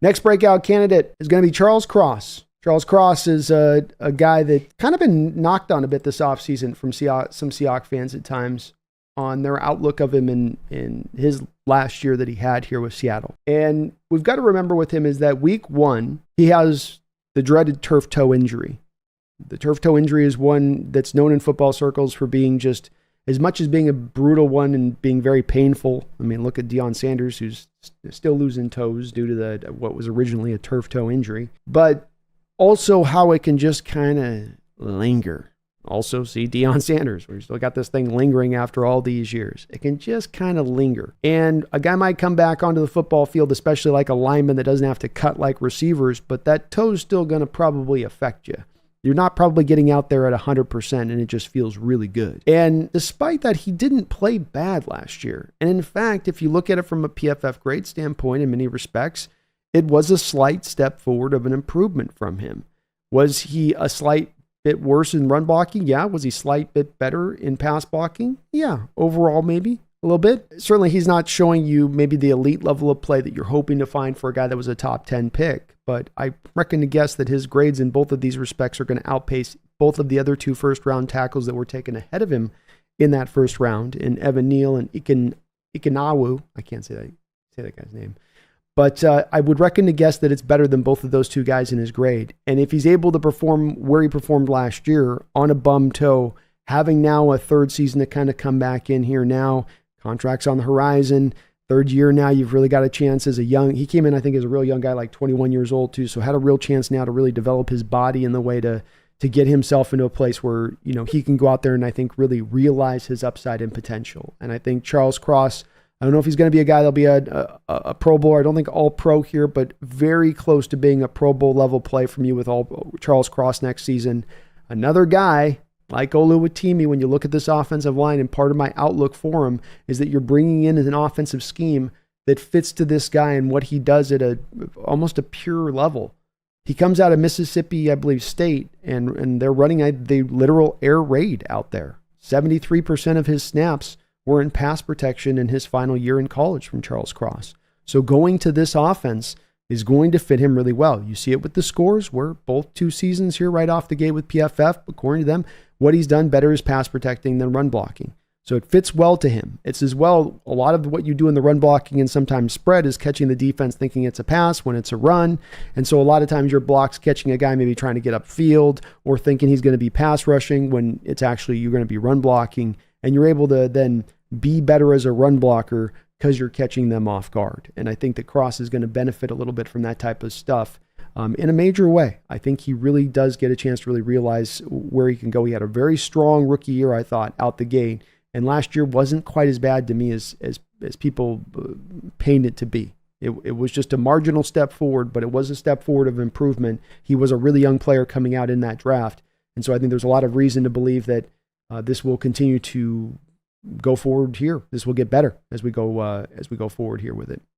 Next breakout candidate is going to be Charles Cross. Charles Cross is a guy that kind of been knocked on a bit this offseason from some Seahawks fans at times on their outlook of him in his last year that he had here with Seattle. And we've got to remember with him is that week 1, he has the dreaded turf toe injury. The turf toe injury is one that's known in football circles for being just as much as being a brutal one and being very painful. I mean, look at Deion Sanders, who's still losing toes due to what was originally a turf toe injury. But also how it can just kind of linger. Also, see Deion Sanders, where you still got this thing lingering after all these years. It can just kind of linger. And a guy might come back onto the football field, especially like a lineman that doesn't have to cut like receivers, but that toe's still going to probably affect you. You're not probably getting out there at 100%, and it just feels really good. And despite that, he didn't play bad last year. And in fact, if you look at it from a PFF grade standpoint in many respects, it was a slight step forward of an improvement from him. Was he a slight bit worse in run blocking? Yeah. Was he a slight bit better in pass blocking? Yeah. Overall, maybe a little bit. Certainly, he's not showing you maybe the elite level of play that you're hoping to find for a guy that was a top 10 pick. But I reckon to guess that his grades in both of these respects are going to outpace both of the other 2 first-round tackles that were taken ahead of him in that first round, in Evan Neal and Ikinawu. I can't say that guy's name. But I would reckon to guess that it's better than both of those 2 guys in his grade. And if he's able to perform where he performed last year on a bum toe, having now a third season to kind of come back in here now, contracts on the horizon, third year now, you've really got a chance as he came in, I think, as a real young guy, like 21 years old too, so had a real chance now to really develop his body in the way to get himself into a place where, he can go out there and I think really realize his upside and potential. And I think Charles Cross, I don't know if he's going to be a guy that'll be a Pro Bowler. I don't think all pro here, but very close to being a Pro Bowl level play from you with Charles Cross next season. Another guy like Oluwatimi, when you look at this offensive line, and part of my outlook for him is that you're bringing in an offensive scheme that fits to this guy and what he does at almost a pure level. He comes out of Mississippi, I believe, State, and they're running the literal air raid out there. 73% of his snaps were in pass protection in his final year in college from Charles Cross. So going to this offense is going to fit him really well. You see it with the scores. We're both 2 seasons here right off the gate with PFF. According to them, what he's done better is pass protecting than run blocking. So it fits well to him. It's as well, a lot of what you do in the run blocking and sometimes spread is catching the defense thinking it's a pass when it's a run. And so a lot of times your block's catching a guy maybe trying to get upfield or thinking he's going to be pass rushing when it's actually you're going to be run blocking. And you're able to then be better as a run blocker because you're catching them off guard. And I think that Cross is going to benefit a little bit from that type of stuff in a major way. I think he really does get a chance to really realize where he can go. He had a very strong rookie year, I thought, out the gate. And last year wasn't quite as bad to me as people paint it to be. It was just a marginal step forward, but it was a step forward of improvement. He was a really young player coming out in that draft. And so I think there's a lot of reason to believe that this will continue to go forward here. This will get better as we go forward here with it.